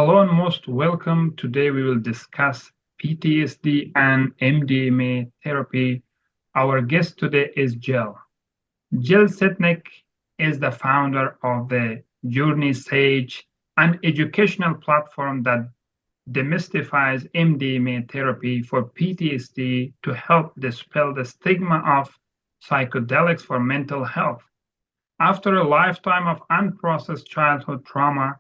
Hello and most welcome. Today we will discuss PTSD and MDMA therapy. Our guest today is Jill. Jill Sitnick is the founder of the Journey Sage, an educational platform that demystifies MDMA therapy for PTSD to help dispel the stigma of psychedelics for mental health. After a lifetime of unprocessed childhood trauma,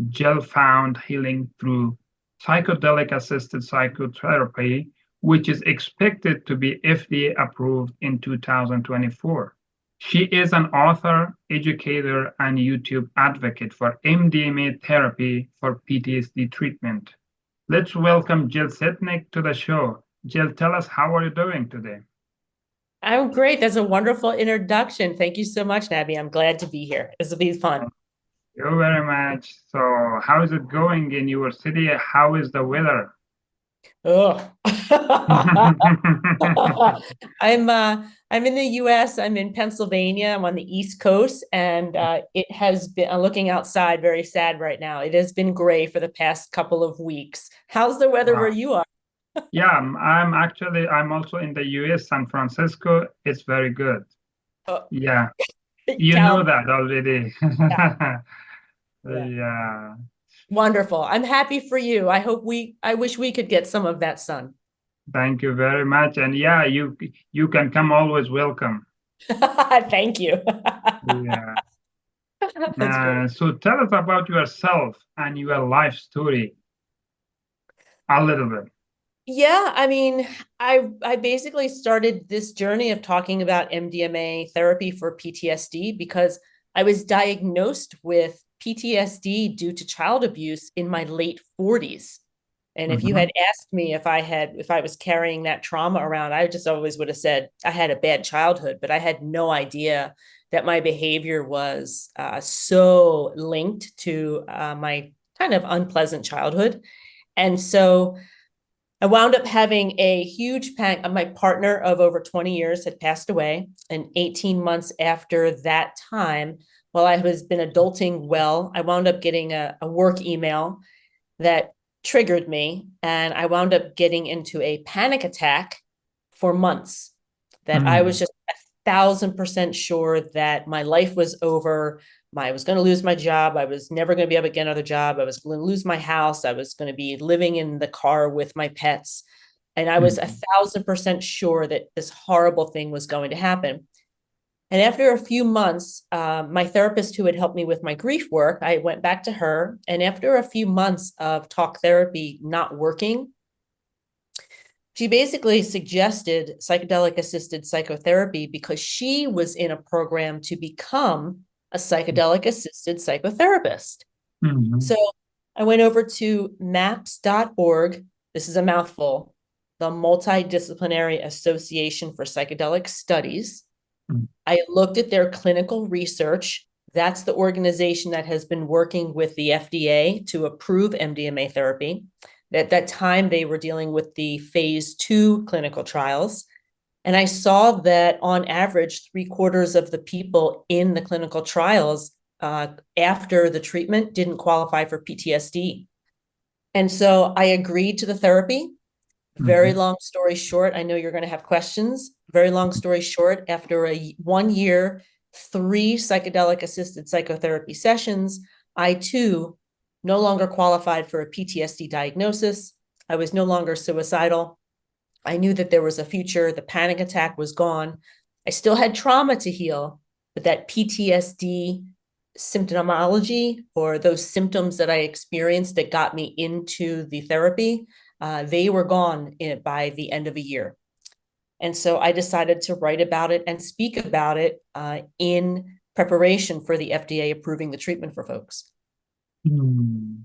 Jill found healing through psychedelic assisted psychotherapy, which is expected to be FDA approved in 2024. She is an author, educator, and YouTube advocate for MDMA therapy for PTSD treatment. Let's welcome Jill Setnick to the show. Jill, tell us, how are you doing today? I'm great. That's a wonderful introduction. Thank you so much, Nabi. I'm glad to be here. This will be fun. Thank you very much. So, how is it going in your city? How is the weather? Oh. I'm I'm in the US. I'm in Pennsylvania. I'm on the East Coast, and it has been looking outside very sad right now. It has been gray for the past couple of weeks. How's the weather where Wow. you are? Yeah, I'm also in the US, San Francisco. It's very good. Oh, Yeah, you know Cal, that already. yeah, yeah. Yeah. Wonderful. I'm happy for you. I wish we could get some of that sun. Thank you very much. And yeah, you can come, always welcome. Thank you. Yeah. That's great. So tell us about yourself and your life story a little bit. Yeah, I mean, I basically started this journey of talking about MDMA therapy for PTSD because I was diagnosed with PTSD due to child abuse in my late 40s. And if you Mhm. had asked me if I was carrying that trauma around, I just always would have said I had a bad childhood, but I had no idea that my behavior was so linked to my kind of unpleasant childhood. And so I wound up having a huge pang. My partner of over 20 years had passed away. And 18 months after that time, while I was been adulting well, I wound up getting a work email that triggered me. And I wound up getting into a panic attack for months that I was Mm. just 1,000% sure that my life was over. I was going to lose my job. I was never going to be able to get another job. I was going to lose my house. I was going to be living in the car with my pets. And I was a Mhm. 1,000% sure that this horrible thing was going to happen. And after a few months, my therapist who had helped me with my grief work, I went back to her. And after a few months of talk therapy not working, she basically suggested psychedelic assisted psychotherapy because she was in a program to become a psychedelic assisted psychotherapist. So Mhm. I went over to maps.org. This is a mouthful, the Multidisciplinary Association for Psychedelic Studies. Mhm. I looked at their clinical research. That's the organization that has been working with the FDA to approve MDMA therapy. At that time, they were dealing with the phase 2 clinical trials. And I saw that on average, 3/4 of the people in the clinical trials after the treatment didn't qualify for PTSD. And so I agreed to the therapy. Very Mhm. long story short, I know you're going to have questions. Very long story short, after a 1 year, 3 psychedelic assisted psychotherapy sessions, I too no longer qualified for a PTSD diagnosis. I was no longer suicidal. I knew that there was a future. The panic attack was gone. I still had trauma to heal, but that PTSD symptomology or those symptoms that I experienced that got me into the therapy, they were gone by the end of a year. And so I decided to write about it and speak about it in preparation for the FDA approving the treatment for folks. Mm.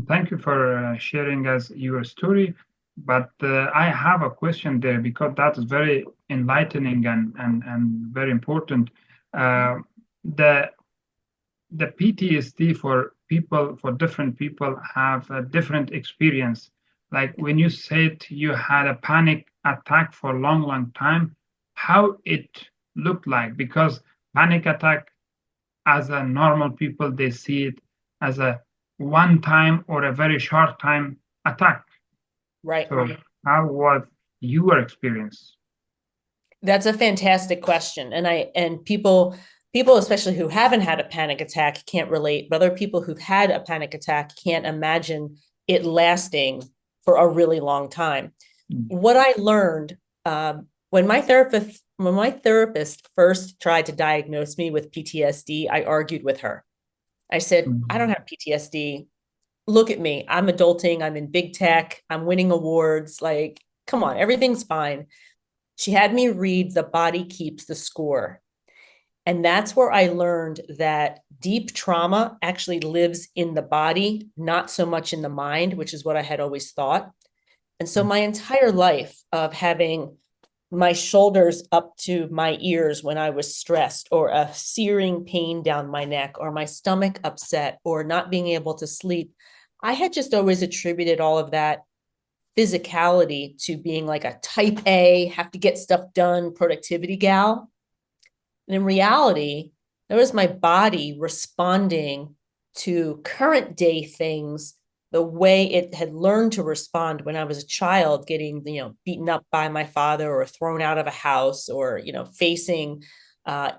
Thank you for sharing us your story. But I have a question there because that is very enlightening and very important. Uh, the the PTSD for people, for different people, have a different experience. Like when you said you had a panic attack for a long, long time, how it looked like? Because panic attack, as a normal people, they see it as a one time or a very short time attack. Right. So how was your experience? That's a fantastic question. And people especially who haven't had a panic attack can't relate, but other people who've had a panic attack can't imagine it lasting for a really long time. Mm. What I learned when my therapist first tried to diagnose me with PTSD, I argued with her. I said, I don't have PTSD. Look at me. I'm adulting. I'm in big tech. I'm winning awards. Like, come on, everything's fine. She had me read The Body Keeps the Score. And that's where I learned that deep trauma actually lives in the body, not so much in the mind, which is what I had always thought. And so my entire life of having my shoulders up to my ears when I was stressed, or a searing pain down my neck, or my stomach upset, or not being able to sleep, I had just always attributed all of that physicality to being like a type A, have to get stuff done, productivity gal. And in reality, that was my body responding to current day things the way it had learned to respond when I was a child, getting, beaten up by my father, or thrown out of a house, or, facing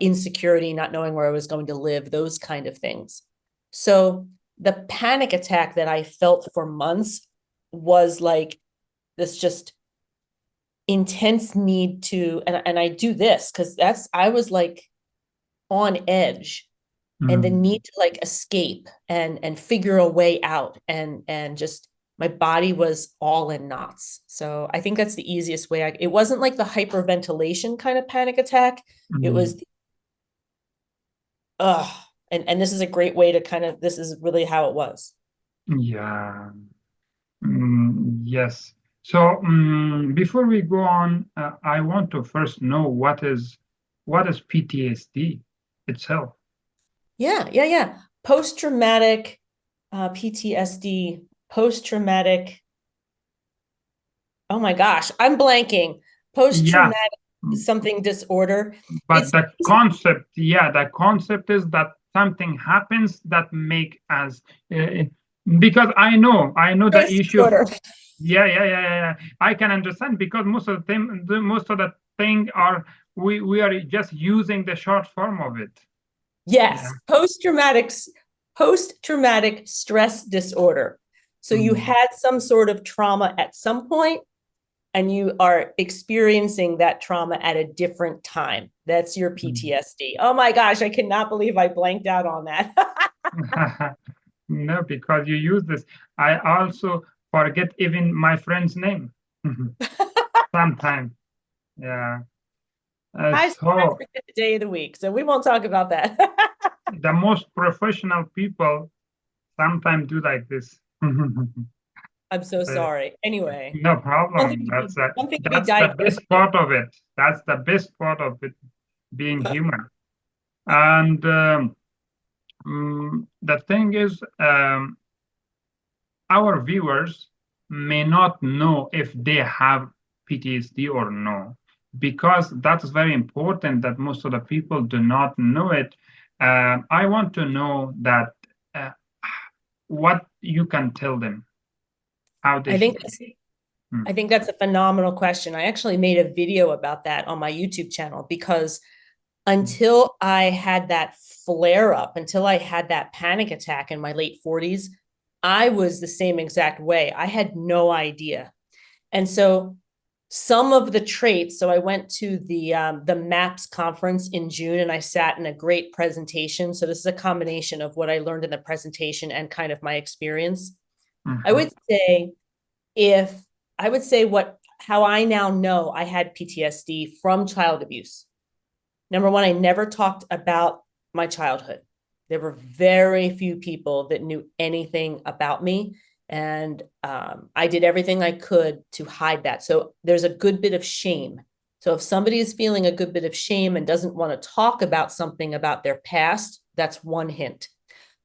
insecurity, not knowing where I was going to live, those kind of things. So the panic attack that I felt for months was like this just intense need to, and I do this because I was like on edge, and the need to like escape and figure a way out, and just my body was all in knots. So I think that's the easiest way. It wasn't like the hyperventilation kind of panic attack. It was and this is a great way to this is really how it was. Yeah. Yes. So before we go on, I want to first know what is PTSD itself? Yeah. Post-traumatic PTSD, post-traumatic. Oh my gosh, I'm blanking. Yes, Post-traumatic mm, something disorder. but It's the concept is that something happens that make us because I know the stress issue. disorder. Yeah. I can understand because most of the thing are we are just using the short form of it. Yeah. Yes, post-traumatic stress disorder. So you Mm, had some sort of trauma at some point, and you are experiencing that trauma at a different time. That's your mm. PTSD. Oh my gosh, I cannot believe I blanked out on that. No, because you use this. I also forget even my friend's name sometimes. Yeah. I sometimes So forget the day of the week, so we won't talk about that. the most professional people sometimes do like this. I'm so Uh, sorry. Anyway, no one problem. thing to be, That's one thing to be that's the diagnosed best with. part of it. That's the best part of it being human. And the thing is, our viewers may not know if they have PTSD or no, because that's very important that most of the people do not know it. I want to know that uh, what you can tell them, how they I should. think Hmm. I think that's a phenomenal question. I actually made a video about that on my YouTube channel, because until I had that flare up, until I had that panic attack in my late 40s, I was the same exact way. I had no idea. And so some of the traits, so I went to the MAPS conference in June, and I sat in a great presentation. So this is a combination of what I learned in the presentation and kind of my experience. I Mhm. would say if I would say what how I now know I had PTSD from child abuse. Number one, I never talked about my childhood. There were very few people that knew anything about me. And I did everything I could to hide that. So there's a good bit of shame. So if somebody is feeling a good bit of shame and doesn't want to talk about something about their past, that's one hint.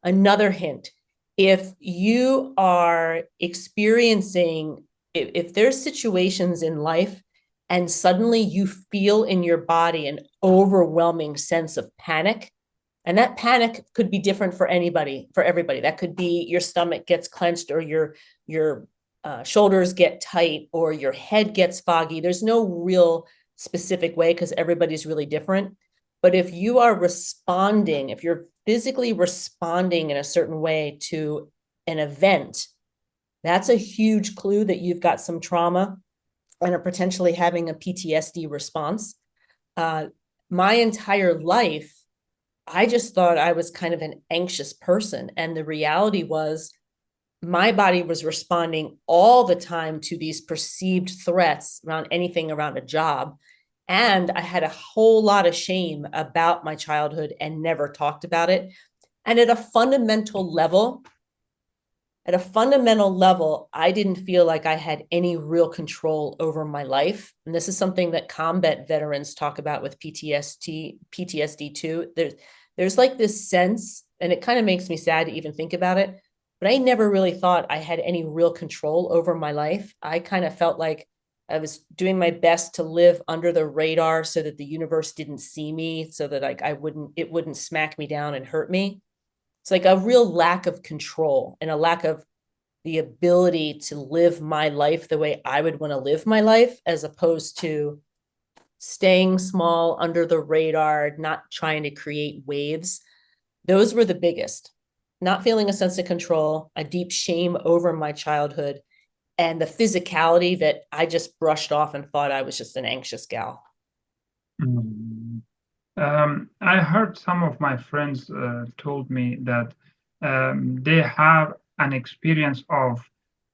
Another hint, if you are experiencing, if there's situations in life and suddenly you feel in your body an overwhelming sense of panic, And that panic could be different for anybody, for everybody. That could be your stomach gets clenched, or your shoulders get tight, or your head gets foggy. There's no real specific way because everybody's really different. But if you are responding, if you're physically responding in a certain way to an event, that's a huge clue that you've got some trauma and are potentially having a PTSD response. My entire life, I just thought I was kind of an anxious person. And the reality was, my body was responding all the time to these perceived threats around anything around a job. And I had a whole lot of shame about my childhood and never talked about it. And at a fundamental level, I didn't feel like I had any real control over my life. And this is something that combat veterans talk about with PTSD too. There's like this sense, and it kind of makes me sad to even think about it, but I never really thought I had any real control over my life. I kind of felt like I was doing my best to live under the radar so that the universe didn't see me, so that like it wouldn't smack me down and hurt me. It's like a real lack of control and a lack of the ability to live my life the way I would want to live my life, as opposed to staying small under the radar, not trying to create waves. Those were the biggest. Not feeling a sense of control, a deep shame over my childhood, and the physicality that I just brushed off and thought I was just an anxious gal. Mm. I heard some of my friends told me that they have an experience of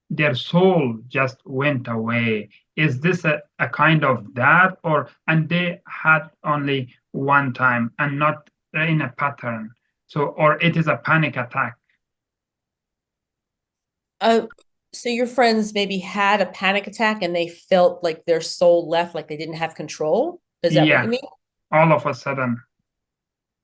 their soul just went away. Is this a kind of that, or and they had only one time and not in a pattern? So, or it is a panic attack. Uh, so your friends maybe had a panic attack and they felt like their soul left, like they didn't have control. Is that what you Yeah, mean? all of a sudden.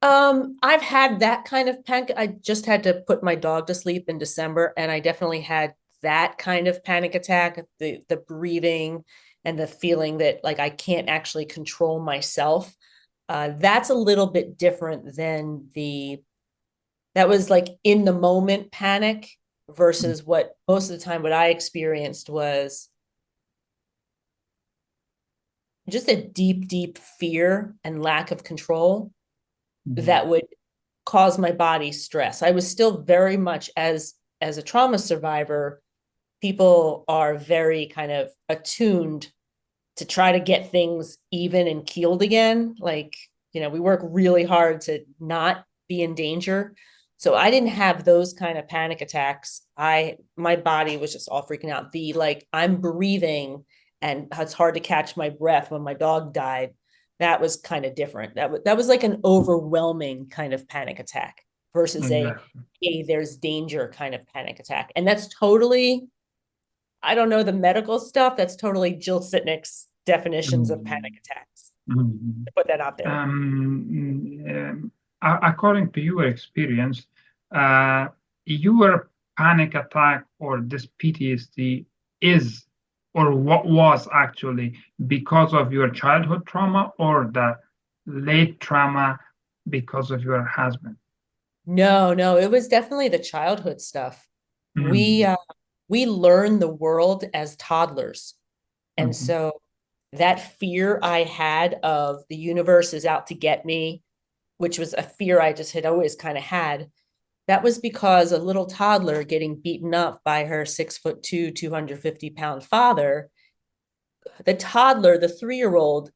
I've had that kind of panic. I just had to put my dog to sleep in December, and I definitely had that kind of panic attack, the breathing and the feeling that like I can't actually control myself. That's a little bit different than that was like in the moment panic, versus what most of the time what I experienced was just a deep, deep fear and lack of control Mhm. that would cause my body stress. I was still very much, as a trauma survivor, people are very kind of attuned to try to get things even and keeled again. Like, we work really hard to not be in danger. So I didn't have those kind of panic attacks. My body was just all freaking out. The like I'm breathing and it's hard to catch my breath when my dog died. That was kind of different. That was like an overwhelming kind of panic attack versus a Exactly. hey, there's danger kind of panic attack. And that's totally, I don't know the medical stuff. That's totally Jill Sitnick's definitions of panic Mhm. attacks. Mhm. To put that out there. According to your experience, uh, your panic attack or this PTSD is, or what was actually because of your childhood trauma or the late trauma because of your husband? No, no, it was definitely the childhood stuff. We Mm, uh, we learn the world as toddlers. And mhm, so that fear I had of the universe is out to get me, which was a fear I just had always kind of had, that was because a little toddler getting beaten up by her 6'2", 250-pound father, the toddler, the 3-year-old,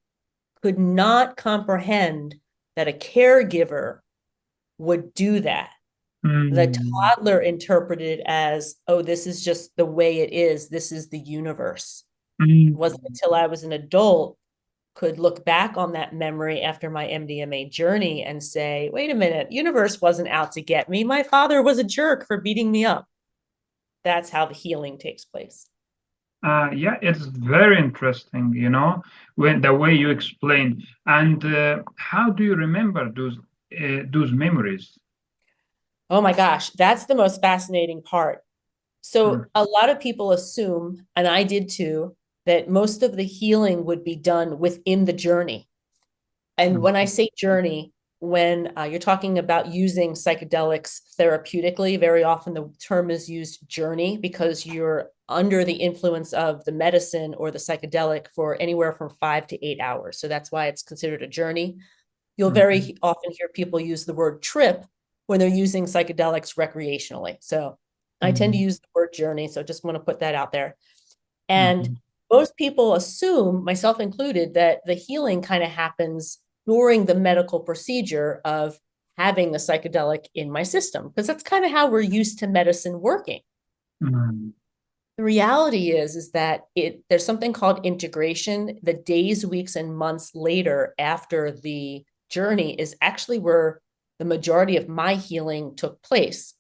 could not comprehend that a caregiver would do that. The mm, toddler interpreted it as, oh, this is just the way it is. This is the universe. It wasn't mm. until I was an adult could look back on that memory after my MDMA journey and say, wait a minute, universe wasn't out to get me. My father was a jerk for beating me up. That's how the healing takes place. Yeah, it's very interesting, when the way you explain. And how do you remember those memories? Oh my gosh, that's the most fascinating part. Mm, So a lot of people assume, and I did too, that most of the healing would be done within the journey. And mm, when I say journey, when you're talking about using psychedelics therapeutically, very often the term is used journey because you're under the influence of the medicine or the psychedelic for anywhere from 5 to 8 hours. So that's why it's considered a journey. You'll very often hear people use the word trip when they're using psychedelics recreationally. So I tend to use the word journey. So just want to put that out there. And most people assume, myself included, that the healing kind of happens during the medical procedure of having the psychedelic in my system, because that's kind of how we're used to medicine working. The reality is that there's something called integration. The days, weeks, and months later after the journey is actually where the majority of my healing took place.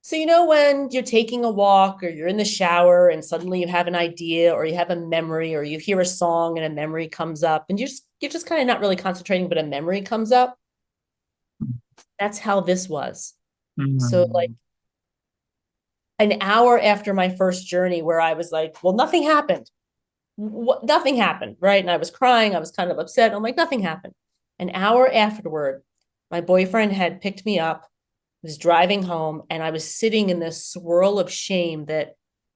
So, when you're taking a walk or you're in the shower and suddenly you have an idea or you have a memory or you hear a song and a memory comes up and you're just kind of not really concentrating, but a memory comes up. That's how this was. So like an hour after my first journey where I was like, well, nothing happened. Nothing happened, right? And I was crying. I was kind of upset. I'm like, nothing happened. An hour afterward, my boyfriend had picked me up, was driving home, and I was sitting in this swirl of shame that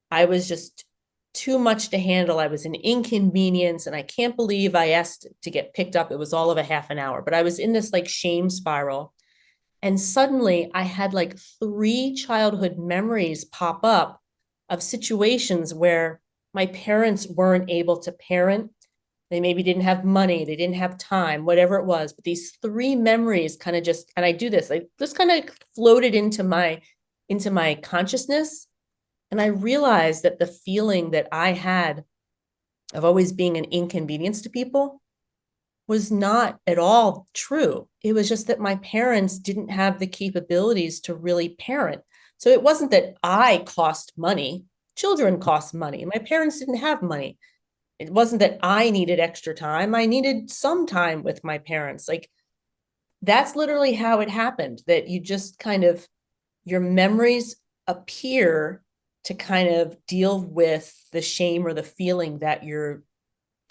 I was just too much to handle. I was an inconvenience, and I can't believe I asked to get picked up. It was all of a half an hour, but I was in this like shame spiral. And suddenly I had like 3 childhood memories pop up of situations where my parents weren't able to parent. They maybe didn't have money, they didn't have time, whatever it was. But these 3 memories kind of just, and I do this, I just kind of floated into my consciousness. And I realized that the feeling that I had of always being an inconvenience to people was not at all true. It was just that my parents didn't have the capabilities to really parent. So it wasn't that I cost money. Children cost money. My parents didn't have money. It wasn't that I needed extra time. I needed some time with my parents. Like that's literally how it happened, that you just kind of, your memories appear to kind of deal with the shame or the feeling that you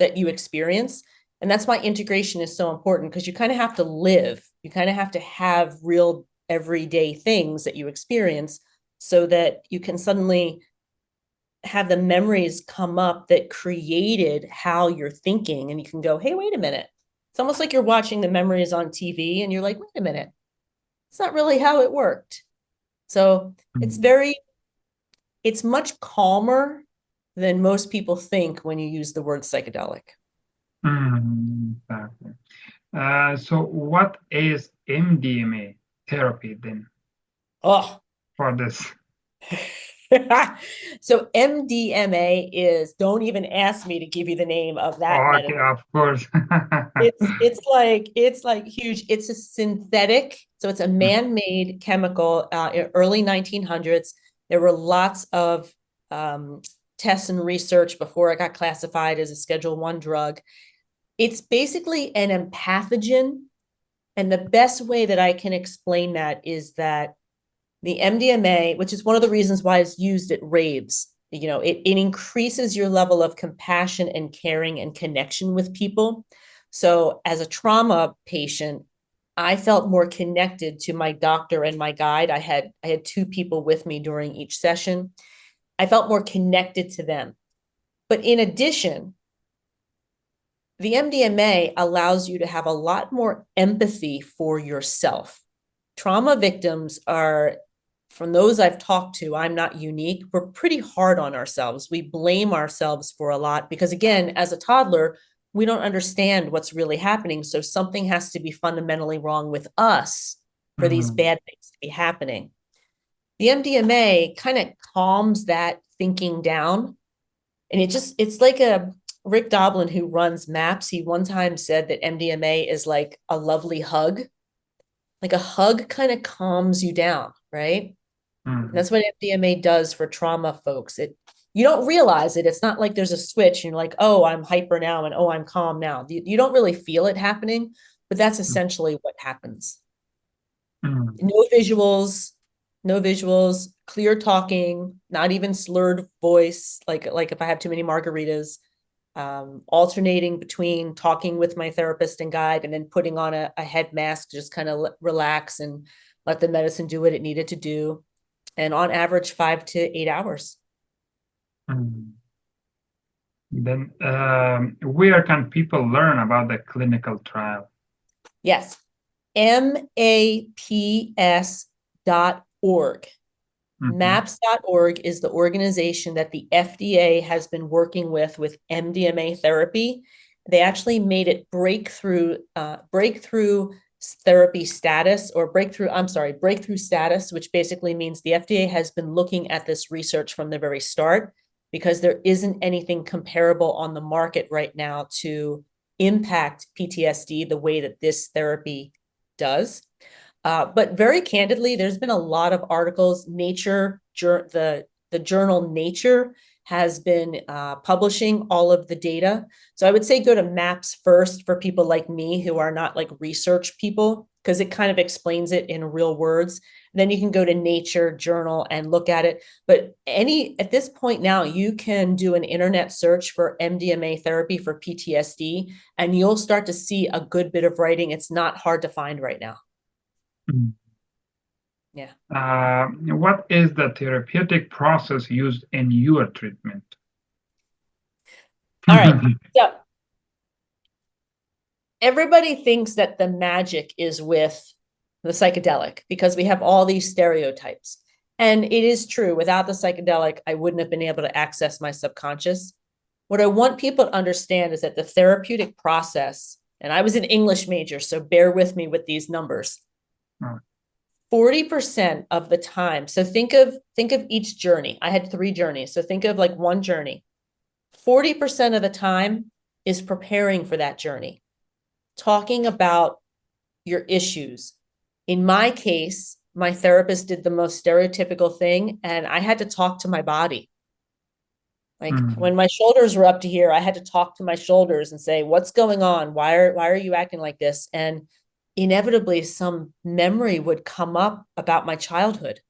experience. And that's why integration is so important, because you kind of have to live. You kind of have to have real everyday things that you experience so that you can suddenly have the memories come up that created how you're thinking. And you can go, hey, wait a minute. It's almost like you're watching the memories on TV and you're like, wait a minute. It's not really how it worked. So it's much calmer than most people think when you use the word psychedelic. Exactly. So what is MDMA therapy then Oh, for this? so MDMA is, don't even ask me to give you the name of that Okay, medicine. of course. It's like huge. It's a synthetic, so it's a man-made chemical. In early 1900s, there were lots of tests and research before it got classified as a Schedule 1 drug. It's basically an empathogen, and the best way that I can explain that is that the MDMA, which is one of the reasons why it's used at raves, it increases your level of compassion and caring and connection with people. So as a trauma patient, I felt more connected to my doctor and my guide. I had 2 people with me during each session. I felt more connected to them. But in addition, the MDMA allows you to have a lot more empathy for yourself. Trauma victims are, from those I've talked to, I'm not unique. We're pretty hard on ourselves. We blame ourselves for a lot because, again, as a toddler, we don't understand what's really happening. So something has to be fundamentally wrong with us for these bad things to be happening. The MDMA kind of calms that thinking down. And it's like a Rick Doblin, who runs MAPS. He one time said that MDMA is like a lovely hug. Like a hug kind of calms you down, right? And that's what MDMA does for trauma folks. You don't realize it. It's not like there's a switch and you're like, oh, I'm hyper now and oh, I'm calm now. You don't really feel it happening, but that's essentially what happens. No visuals, clear talking, not even slurred voice, like if I have too many margaritas. alternating between talking with my therapist and guide and then putting on a head mask to just kind of relax and let the medicine do what it needed to do. And on average, 5 to 8 hours. Then where can people learn about the clinical trial? Yes. MAPS.org. MAPS.org is the organization that the FDA has been working with MDMA therapy. They actually made it breakthrough therapy status, or breakthrough status, which basically means the FDA has been looking at this research from the very start, because there isn't anything comparable on the market right now to impact PTSD the way that this therapy does. But very candidly, there's been a lot of articles. Nature, the journal Nature has been publishing all of the data. So I would say go to MAPS first for people like me who are not like research people, because it kind of explains it in real words. Then you can go to Nature journal and look at it. But at this point now, you can do an internet search for MDMA therapy for PTSD, and you'll start to see a good bit of writing. It's not hard to find right now. Yeah. What is the therapeutic process used in your treatment? All right. So everybody thinks that the magic is with the psychedelic because we have all these stereotypes. And it is true. Without the psychedelic, I wouldn't have been able to access my subconscious. What I want people to understand is that the therapeutic process, and I was an English major, so bear with me with these numbers. 40% of the time. So think of each journey. I had 3 journeys. So think of like one journey. 40% of the time is preparing for that journey, talking about your issues. In my case, my therapist did the most stereotypical thing, and I had to talk to my body. Like when my shoulders were up to here, I had to talk to my shoulders and say, what's going on? Why are you acting like this? And inevitably some memory would come up about my childhood.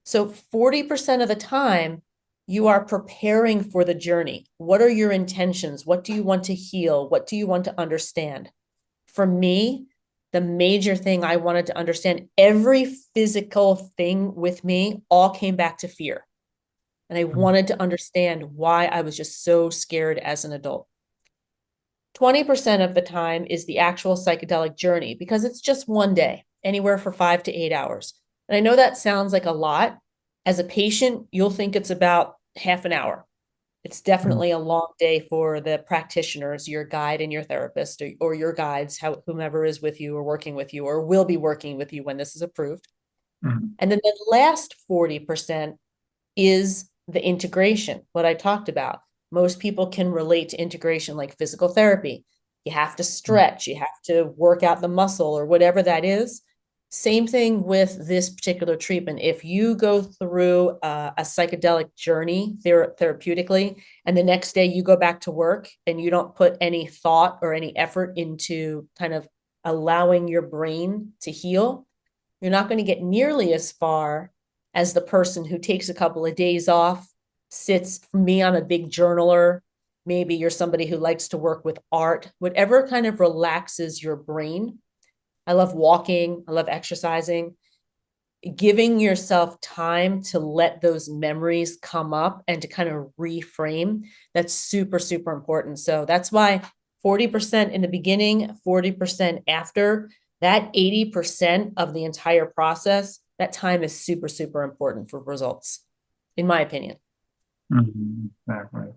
So 40% of the time, you are preparing for the journey. What are your intentions? What do you want to heal? What do you want to understand? For me, the major thing I wanted to understand, every physical thing with me all came back to fear. And I wanted to understand why I was just so scared as an adult. 20% of the time is the actual psychedelic journey, because it's just one day, anywhere for 5 to 8 hours. And I know that sounds like a lot. As a patient, you'll think it's about half an hour. It's definitely a long day for the practitioners, your guide and your therapist, or your guides, whomever is with you or working with you or will be working with you when this is approved. And then the last 40% is the integration, what I talked about. Most people can relate to integration like physical therapy. You have to stretch, you have to work out the muscle or whatever that is. Same thing with this particular treatment. If you go through a psychedelic journey therapeutically, and the next day you go back to work and you don't put any thought or any effort into kind of allowing your brain to heal, you're not going to get nearly as far as the person who takes a couple of days off, sits. For me, I'm a big journaler. Maybe you're somebody who likes to work with art, whatever kind of relaxes your brain. I love walking. I love exercising. Giving yourself time to let those memories come up and to kind of reframe, that's super, super important. So that's why 40% in the beginning, 40% after, that 80% of the entire process, that time is super, super important for results, in my opinion. Exactly.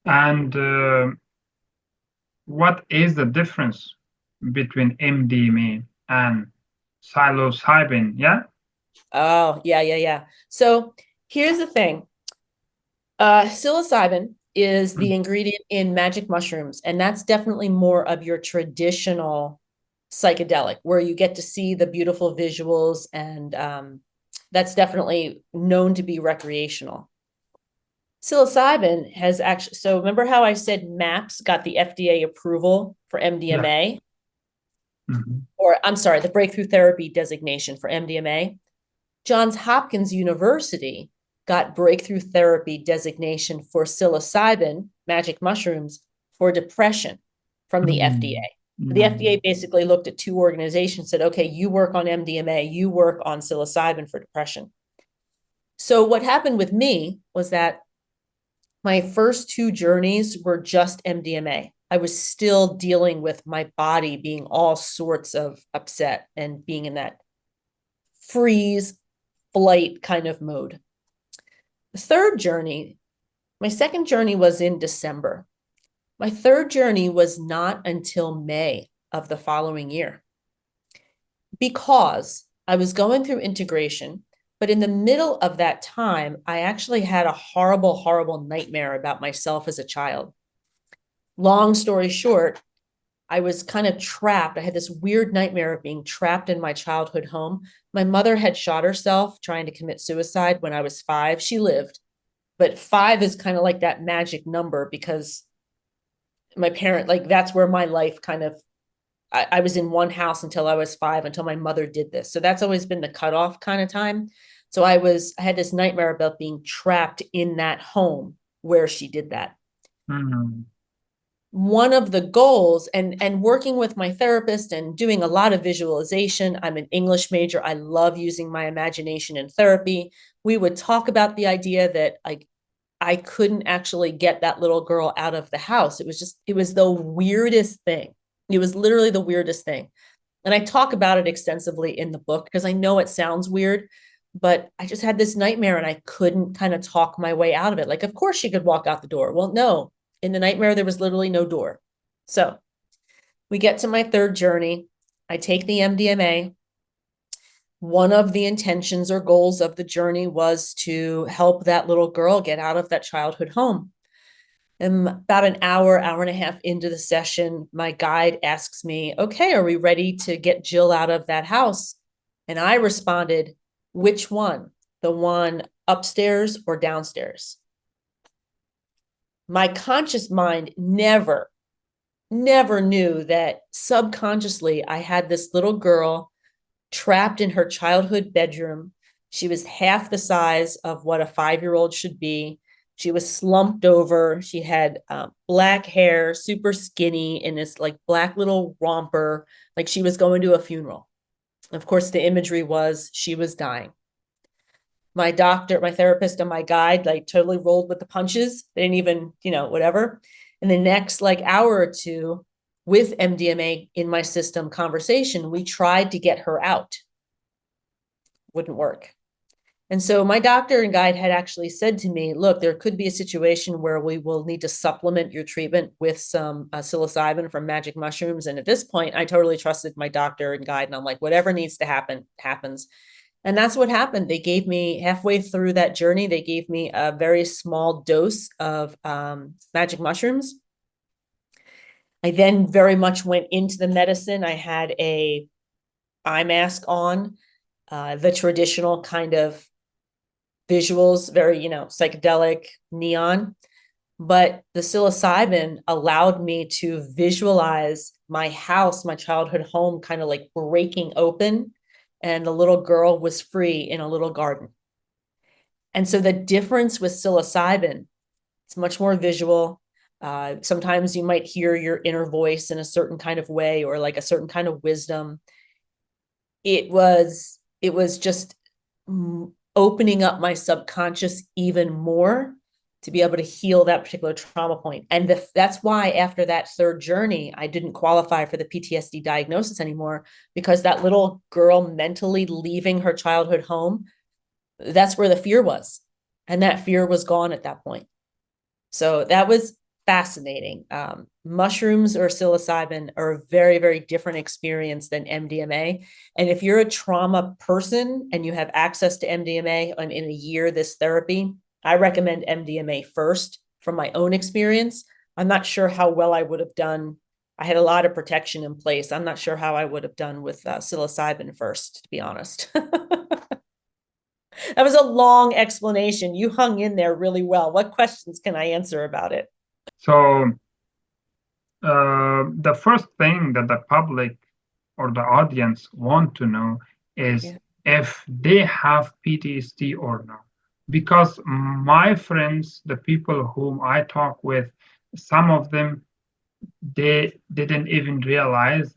And what is the difference between MDMA and psilocybin? Yeah. Oh, yeah. So here's the thing. Psilocybin is the ingredient in magic mushrooms, and that's definitely more of your traditional psychedelic, where you get to see the beautiful visuals, and that's definitely known to be recreational. Psilocybin has actually, so remember how I said MAPS got the FDA approval for MDMA? Or I'm sorry, the breakthrough therapy designation for MDMA. Johns Hopkins University got breakthrough therapy designation for psilocybin, magic mushrooms, for depression from the Mm, FDA. The mm, FDA basically looked at two organizations, said, okay, you work on MDMA, you work on psilocybin for depression. So what happened with me was that my first two journeys were just MDMA. I was still dealing with my body being all sorts of upset and being in that freeze, flight kind of mode. The third journey, my second journey was in December. My third journey was not until May of the following year because I was going through integration. But in the middle of that time, I actually had a horrible, horrible nightmare about myself as a child. Long story short, I was kind of trapped. I had this weird nightmare of being trapped in my childhood home. My mother had shot herself trying to commit suicide when I was 5. She lived, but 5 is kind of like that magic number because my parent, like that's where my life kind of, I was in one house until I was 5, until my mother did this. So that's always been the cutoff kind of time. So I had this nightmare about being trapped in that home where she did that. mm, One of the goals, and working with my therapist and doing a lot of visualization. I'm an English major. I love using my imagination in therapy. We would talk about the idea that I couldn't actually get that little girl out of the house. It was the weirdest thing. It was literally the weirdest thing. And I talk about it extensively in the book because I know it sounds weird, but I just had this nightmare and I couldn't kind of talk my way out of it. Like, of course she could walk out the door. Well, no, in the nightmare, there was literally no door. So we get to my third journey. I take the MDMA. One of the intentions or goals of the journey was to help that little girl get out of that childhood home. And about an hour, hour and a half into the session, my guide asks me, okay, are we ready to get Jill out of that house? And I responded, which one? The one upstairs or downstairs? My conscious mind never knew that subconsciously I had this little girl trapped in her childhood bedroom. She was half the size of what a 5-year-old should be. She was slumped over. She had black hair, super skinny, in this like black little romper, like she was going to a funeral. Of course, the imagery was she was dying. My doctor, my therapist, and my guide like totally rolled with the punches. They didn't even, whatever. In the next like hour or two, with MDMA in my system conversation, we tried to get her out. Wouldn't work. And so my doctor and guide had actually said to me, look, there could be a situation where we will need to supplement your treatment with some psilocybin from magic mushrooms. And at this point, I totally trusted my doctor and guide. And I'm like, whatever needs to happen, happens. And that's what happened. They gave me, halfway through that journey, they gave me a very small dose of magic mushrooms. I then very much went into the medicine. I had a eye mask on, the traditional kind of visuals, very, psychedelic neon. But the psilocybin allowed me to visualize my house, my childhood home, kind of like breaking open, and the little girl was free in a little garden. And so the difference with psilocybin, it's much more visual. Sometimes you might hear your inner voice in a certain kind of way, or like a certain kind of wisdom. It was just opening up my subconscious even more to be able to heal that particular trauma point. And that's why after that third journey, I didn't qualify for the PTSD diagnosis anymore, because that little girl mentally leaving her childhood home, that's where the fear was. And that fear was gone at that point. So that was fascinating. Mushrooms or psilocybin are a very, very different experience than MDMA. And if you're a trauma person and you have access to MDMA in a year, this therapy, I recommend MDMA first from my own experience. I'm not sure how well I would have done. I had a lot of protection in place. I'm not sure how I would have done with psilocybin first, to be honest. That was a long explanation. You hung in there really well. What questions can I answer about it? So the first thing that the public or the audience want to know is Yeah. if they have PTSD or not. Because my friends, the people whom I talk with, some of them they didn't even realize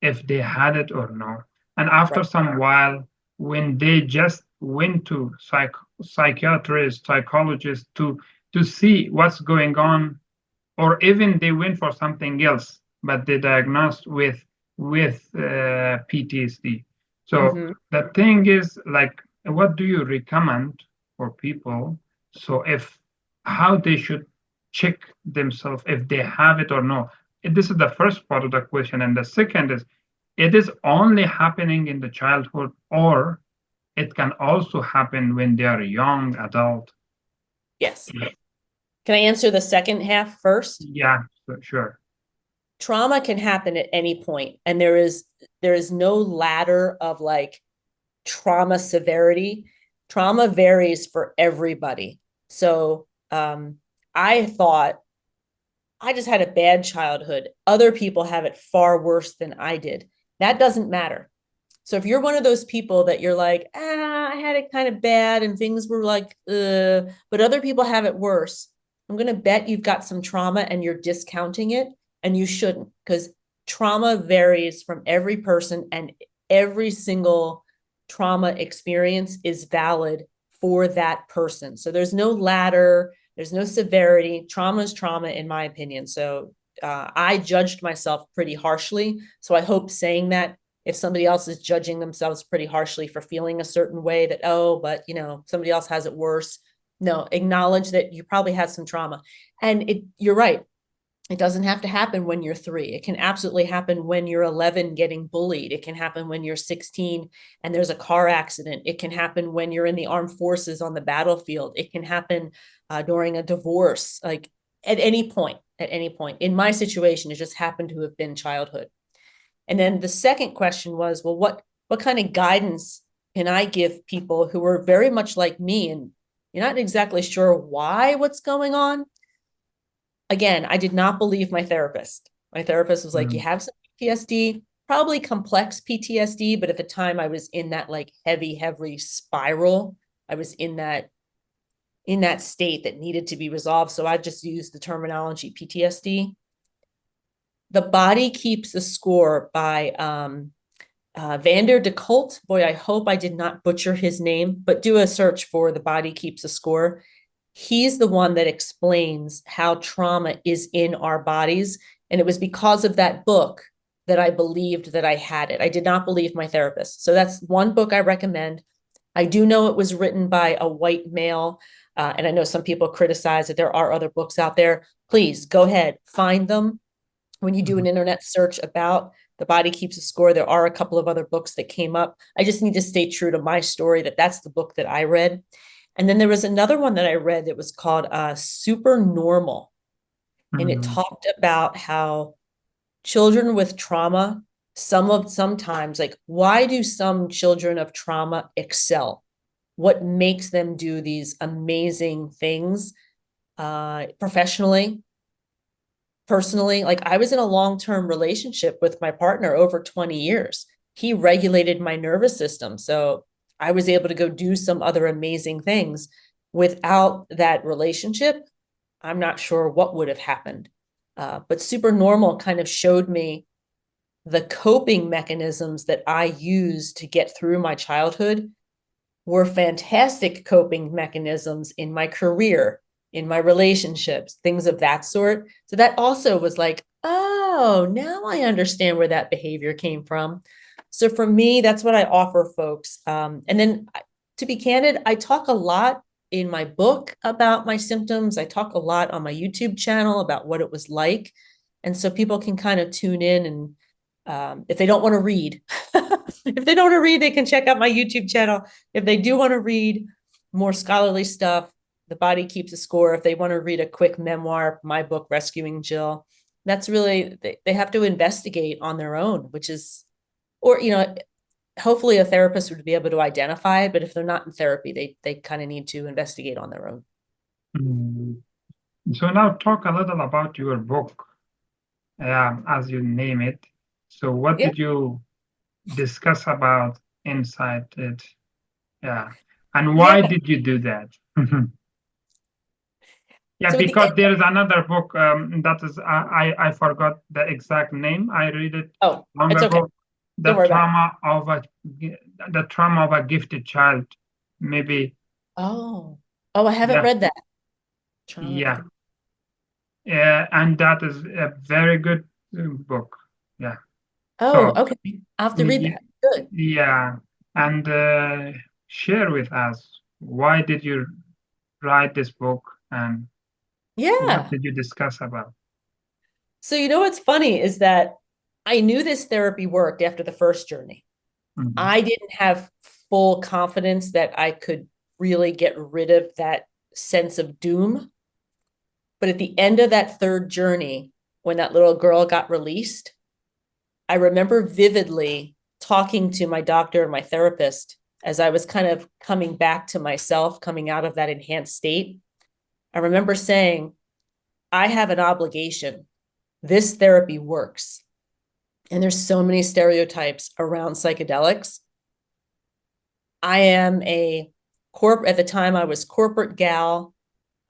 if they had it or no. And after Right. some while, when they just went to psychiatrists, psychologists to see what's going on, or even they went for something else, but they diagnosed with PTSD. So Hmm. the thing is, like, what do you recommend for people? So if how they should check themselves if they have it or no. This is the first part of the question, and the second is, it is only happening in the childhood, or it can also happen when they are young adult. Yes. Can I answer the second half first? Yeah, sure. Trauma can happen at any point, and there is no ladder of like trauma severity. Trauma varies for everybody. So I thought I just had a bad childhood. Other people have it far worse than I did. That doesn't matter. So if you're one of those people that you're like, I had it kind of bad and things were like, but other people have it worse, I'm going to bet you've got some trauma and you're discounting it, and you shouldn't, because trauma varies from every person, and every single trauma experience is valid for that person. So there's no ladder, there's no severity. Trauma is trauma, in my opinion. So I judged myself pretty harshly. So I hope saying that, if somebody else is judging themselves pretty harshly for feeling a certain way, that, oh, but somebody else has it worse. No, acknowledge that you probably had some trauma. And you're right. It doesn't have to happen when you're 3. It can absolutely happen when you're 11 getting bullied. It can happen when you're 16 and there's a car accident. It can happen when you're in the armed forces on the battlefield. It can happen during a divorce, like at any point, at any point. In my situation, it just happened to have been childhood. And then the second question was, well, what kind of guidance can I give people who are very much like me and you're not exactly sure why what's going on? Again, I did not believe my therapist. My therapist was like, you Mm, have some PTSD, probably complex PTSD, but at the time I was in that like heavy spiral. I was in that state that needed to be resolved. So I just used the terminology PTSD. The Body Keeps the Score by Vander de Colt. Boy, I hope I did not butcher his name, but do a search for The Body Keeps a Score. He's the one that explains how trauma is in our bodies. And it was because of that book that I believed that I had it. I did not believe my therapist. So that's one book I recommend. I do know it was written by a white male. And I know some people criticize that there are other books out there. Please go ahead, find them. When you do mhm, an internet search about The Body Keeps a Score, there are a couple of other books that came up. I just need to stay true to my story, that that's the book that I read. And then there was another one that I read that was called Super Normal. And it mhm, talked about how children with trauma, sometimes, like, why do some children of trauma excel? What makes them do these amazing things professionally, personally? Like, I was in a long-term relationship with my partner over 20 years. He regulated my nervous system. So I was able to go do some other amazing things. Without that relationship, I'm not sure what would have happened. But Super Normal kind of showed me the coping mechanisms that I used to get through my childhood were fantastic coping mechanisms in my career, in my relationships, things of that sort. So that also was like, oh, now I understand where that behavior came from. So for me, that's what I offer folks. And then, to be candid, I talk a lot in my book about my symptoms. I talk a lot on my YouTube channel about what it was like. And so people can kind of tune in, and if they don't want to read, if they don't want to read, they can check out my YouTube channel. If they do want to read more scholarly stuff, The Body Keeps a Score. If they want to read a quick memoir, my book, Rescuing Jill, that's really, they have to investigate on their own, which is, or, hopefully a therapist would be able to identify, but if they're not in therapy, they kind of need to investigate on their own. mhm. So now talk a little about your book, as you name it. So what Yeah. did you discuss about inside it? Yeah. And Yeah. why did you do that? Yeah, So at the because end, there is another book that is I forgot the exact name. I read it oh, long it's okay. ago. The Don't worry about it. trauma of a the trauma of a gifted child. Maybe Oh, oh, I haven't yeah, read that. Trauma of yeah, a- and that is a very good book. Yeah. Oh, So okay. I'll have to read y- that. Good. yeah, and share with us why did you write this book and what Yeah. did you discuss about? So you know what's funny is that I knew this therapy worked after the first journey. Mhm. I didn't have full confidence that I could really get rid of that sense of doom. But at the end of that third journey, when that little girl got released, I remember vividly talking to my doctor and my therapist as I was kind of coming back to myself, coming out of that enhanced state. I remember saying, I have an obligation. This therapy works. And there's so many stereotypes around psychedelics. I am a at the time I was corporate gal.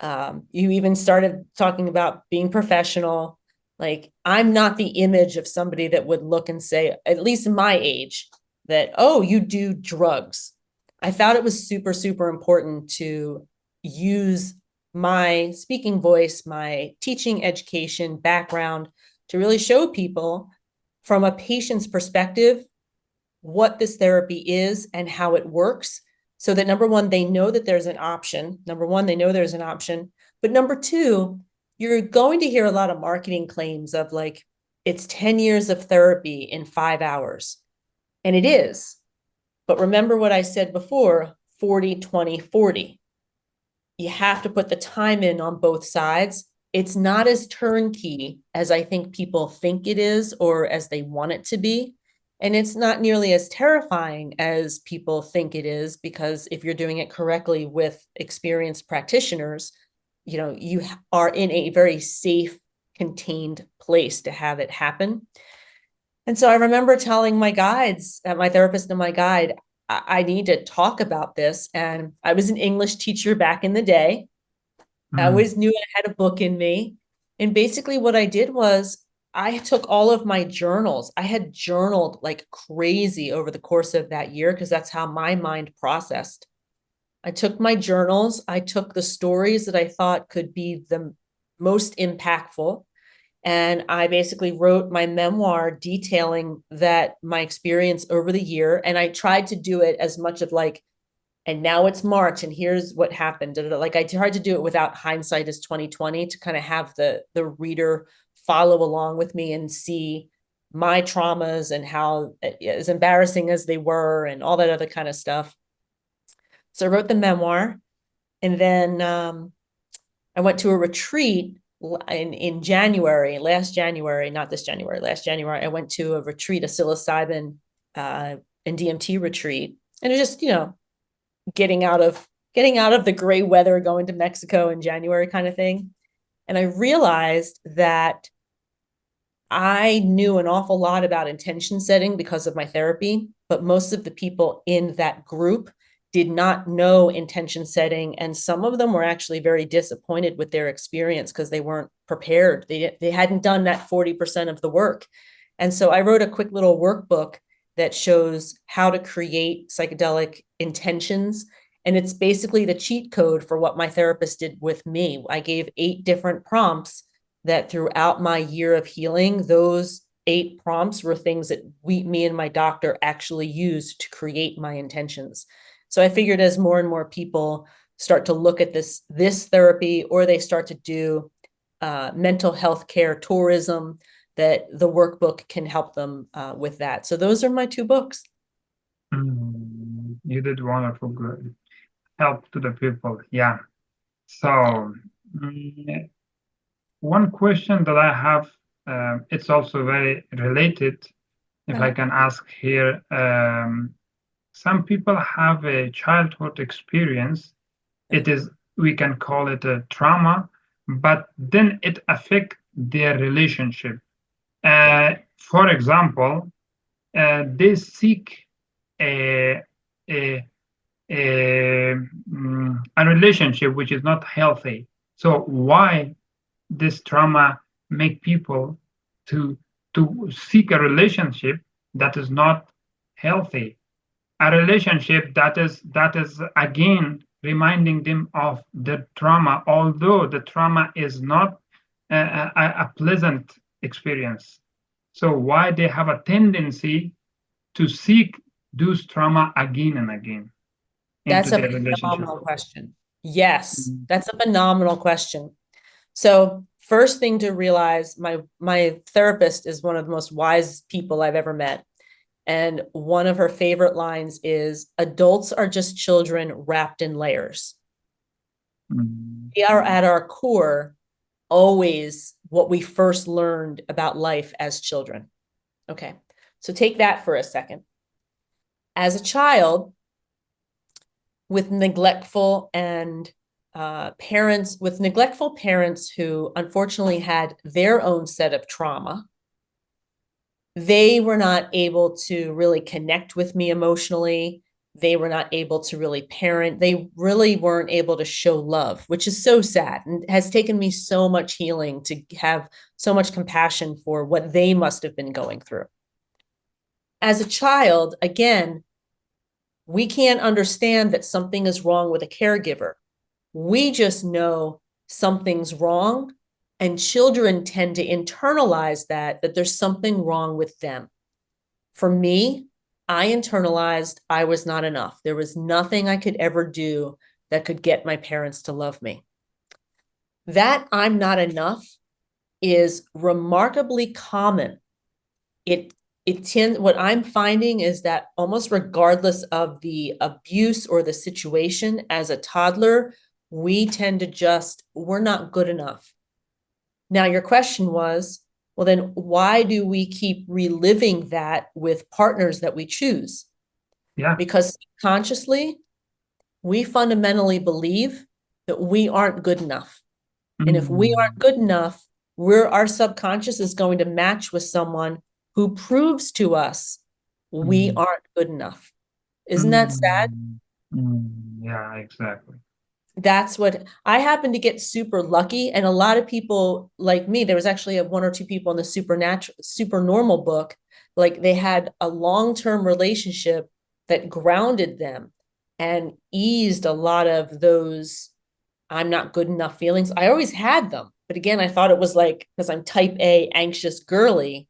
You even started talking about being professional. Like, I'm not the image of somebody that would look and say, at least in my age, that, oh, you do drugs. I thought it was super, super important to use my speaking voice, my teaching education background to really show people from a patient's perspective what this therapy is and how it works, so that number one, they know that there's an option. Number one, they know there's an option. But number two, you're going to hear a lot of marketing claims of like, it's 10 years of therapy in 5 hours. And it is. But remember what I said before, 40, 20, 40. You have to put the time in on both sides. It's not as turnkey as I think people think it is or as they want it to be. And it's not nearly as terrifying as people think it is, because if you're doing it correctly with experienced practitioners, you are in a very safe, contained place to have it happen. And so I remember telling my guides, my therapist and my guide, I need to talk about this. And I was an English teacher back in the day. I Mm. always knew I had a book in me. And basically, what I did was I took all of my journals. I had journaled like crazy over the course of that year because that's how my mind processed. I took my journals, I took the stories that I thought could be the most impactful, and I basically wrote my memoir detailing that my experience over the year. And I tried to do it as much of like, and now it's March, and here's what happened. Like, I tried to do it without hindsight is 2020, to kind of have the reader follow along with me and see my traumas and how, as embarrassing as they were and all that other kind of stuff. So I wrote the memoir, and then I went to a retreat in January, last January, not this January, last January. I went to a retreat, a psilocybin and DMT retreat, and it just, getting out of the gray weather, going to Mexico in January kind of thing. And I realized that I knew an awful lot about intention setting because of my therapy, but most of the people in that group did not know intention setting. And some of them were actually very disappointed with their experience because they weren't prepared. They hadn't done that 40% of the work. And so I wrote a quick little workbook that shows how to create psychedelic intentions. And it's basically the cheat code for what my therapist did with me. I gave 8 different prompts that throughout my year of healing, those 8 prompts were things that me and my doctor actually used to create my intentions. So I figured as more and more people start to look at this therapy, or they start to do mental health care tourism, that the workbook can help them with that. So those are my 2 books. You did wonderful good help to the people. Yeah. Yeah. So one question that I have, it's also very related, if I Uh-huh. can ask here. Some people have a childhood experience. It is, we can call it a trauma, but then it affects their relationship. Yeah. For example, they seek a, a, a relationship which is not healthy. So why this trauma make people to seek a relationship that is not healthy, a relationship that is again reminding them of the trauma, although the trauma is not a pleasant experience. So why they have a tendency to seek those trauma again and again into That's a their relationship? phenomenal question. Yes, Mm, that's a phenomenal question. So first thing to realize, my therapist is one of the most wise people I've ever met. And one of her favorite lines is, adults are just children wrapped in layers. mm, We are at our core always what we first learned about life as children. Okay, so take that for a second. As a child, with neglectful and neglectful parents who unfortunately had their own set of trauma, they were not able to really connect with me emotionally. They were not able to really parent. They really weren't able to show love, which is so sad and has taken me so much healing to have so much compassion for what they must have been going through. As a child, again, we can't understand that something is wrong with a caregiver. We just know something's wrong, and children tend to internalize that there's something wrong with them. For me, I internalized I was not enough. There was nothing I could ever do that could get my parents to love me. That I'm not enough is remarkably common. What I'm finding is that almost regardless of the abuse or the situation as a toddler, we tend to we're not good enough. Now, your question was, well, then why do we keep reliving that with partners that we choose? yeah. Because consciously, we fundamentally believe that we aren't good enough. And if we aren't Mm, good enough, our subconscious is going to match with someone who proves to us we mm, aren't good enough. Isn't that sad? mm, yeah, exactly. That's what I happen to get super lucky. And a lot of people like me, there was actually one or two people in the super normal book, like they had a long-term relationship that grounded them and eased a lot of those I'm not good enough feelings. I always had them. But again, I thought it was like, because I'm type A, anxious, girly.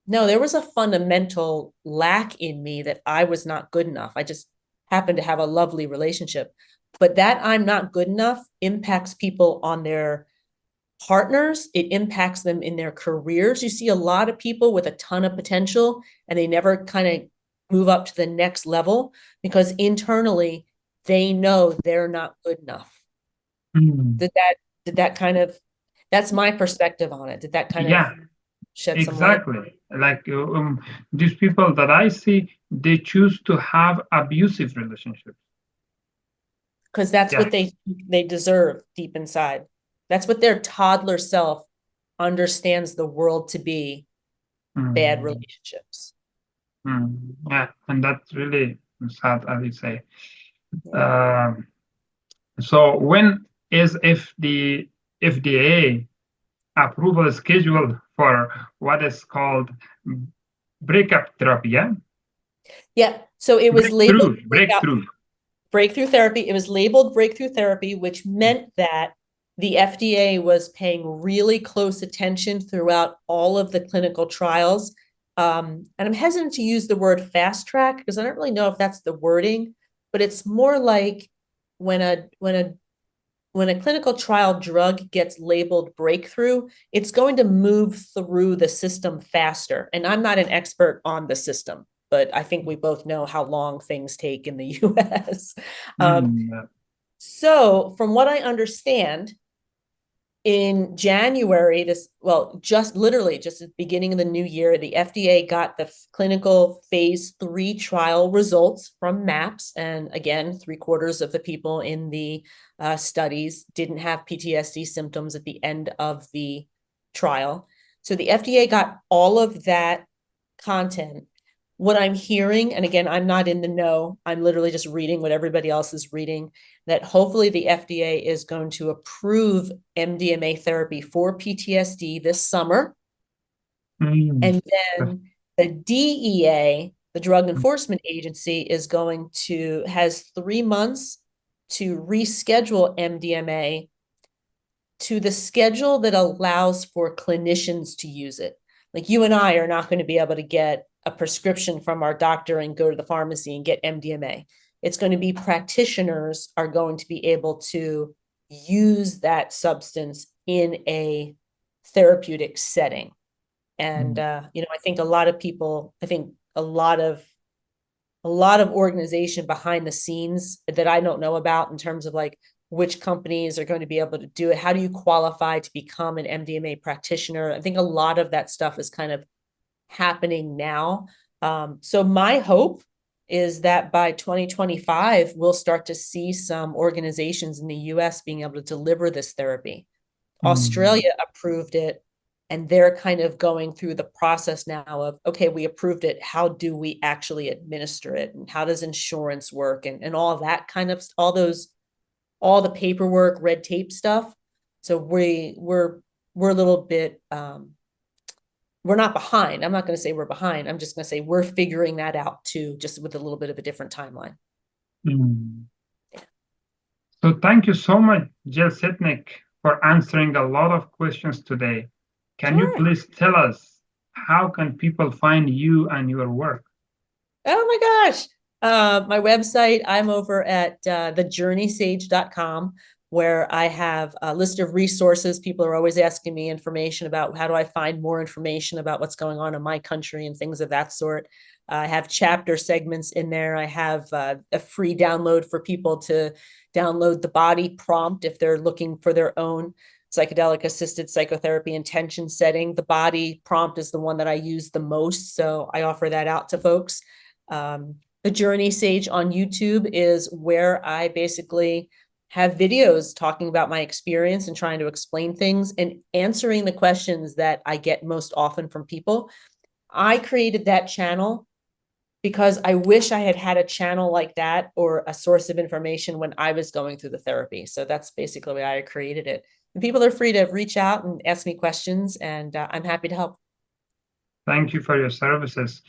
No, there was a fundamental lack in me that I was not good enough. I just happened to have a lovely relationship. But that I'm not good enough impacts people on their partners. It impacts them in their careers. You see a lot of people with a ton of potential and they never kind of move up to the next level because internally they know they're not good enough. Mm, Did that kind of, that's my perspective on it. Did that kind of yeah, shed some light? exactly. Like these people that I see, they choose to have abusive relationships. Because that's Yeah. what they deserve deep inside. That's what their toddler self understands the world to be, bad Mm, relationships. yeah, and that's really sad, as you say. Yeah. Um, so when is if the FDA approval scheduled for what is called breakup therapy? Yeah, Yeah. So it was labeled breakthrough. breakthrough therapy. It was labeled breakthrough therapy, which meant that the FDA was paying really close attention throughout all of the clinical trials. And I'm hesitant to use the word fast track because I don't really know if that's the wording, but it's more like when a clinical trial drug gets labeled breakthrough, it's going to move through the system faster. And I'm not an expert on the system, but I think we both know how long things take in the US. Yeah. So, from what I understand, in January, just literally just at the beginning of the new year, the FDA got the clinical phase 3 trial results from MAPS. And again, 3/4 of the people in the studies didn't have PTSD symptoms at the end of the trial. So the FDA got all of that content, what I'm hearing, and again, I'm not in the know, I'm literally just reading what everybody else is reading, that hopefully the FDA is going to approve MDMA therapy for PTSD this summer. And then the DEA, the Drug Enforcement Agency, has 3 months to reschedule MDMA to the schedule that allows for clinicians to use it. Like you and I are not going to be able to get a prescription from our doctor and go to the pharmacy and get MDMA. It's going to be practitioners are going to be able to use that substance in a therapeutic setting. And I think a lot of people, I think a lot of organization behind the scenes that I don't know about in terms of like which companies are going to be able to do it. How do you qualify to become an MDMA practitioner? I think a lot of that stuff is kind of happening now. So my hope is that by 2025, we'll start to see some organizations in the US being able to deliver this therapy. Australia approved it, and they're kind of going through the process now of, okay, we approved it. How do we actually administer it? And how does insurance work? And all that kind of, all the paperwork, red tape stuff. So we're a little bit, we're not behind. I'm not going to say we're behind. I'm just going to say we're figuring that out too, just with a little bit of a different timeline. So thank you so much, Jill Setnick, for answering a lot of questions today. Can you please tell us how can people find you and your work? Oh my gosh. My website, I'm over at thejourneysage.com, where I have a list of resources. People are always asking me information about how do I find more information about what's going on in my country and things of that sort. I have chapter segments in there. I have a free download for people to download the body prompt if they're looking for their own psychedelic assisted psychotherapy intention setting. The body prompt is the one that I use the most, so I offer that out to folks. The Journey Sage on YouTube is where I basically have videos talking about my experience and trying to explain things and answering the questions that I get most often from people. I created that channel because I wish I had had a channel like that or a source of information when I was going through the therapy. So that's basically why I created it. And people are free to reach out and ask me questions, and I'm happy to help. Thank you for your services.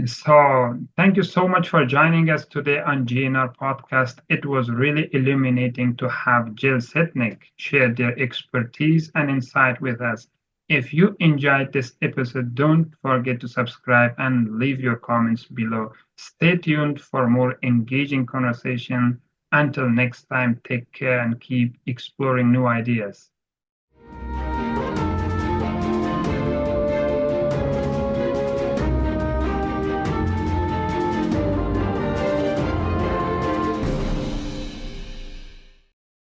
So thank you so much for joining us today on GNR Podcast. It was really illuminating to have Jill Setnick share their expertise and insight with us. If you enjoyed this episode, don't forget to subscribe and leave your comments below. Stay tuned for more engaging conversation. Until next time, take care and keep exploring new ideas.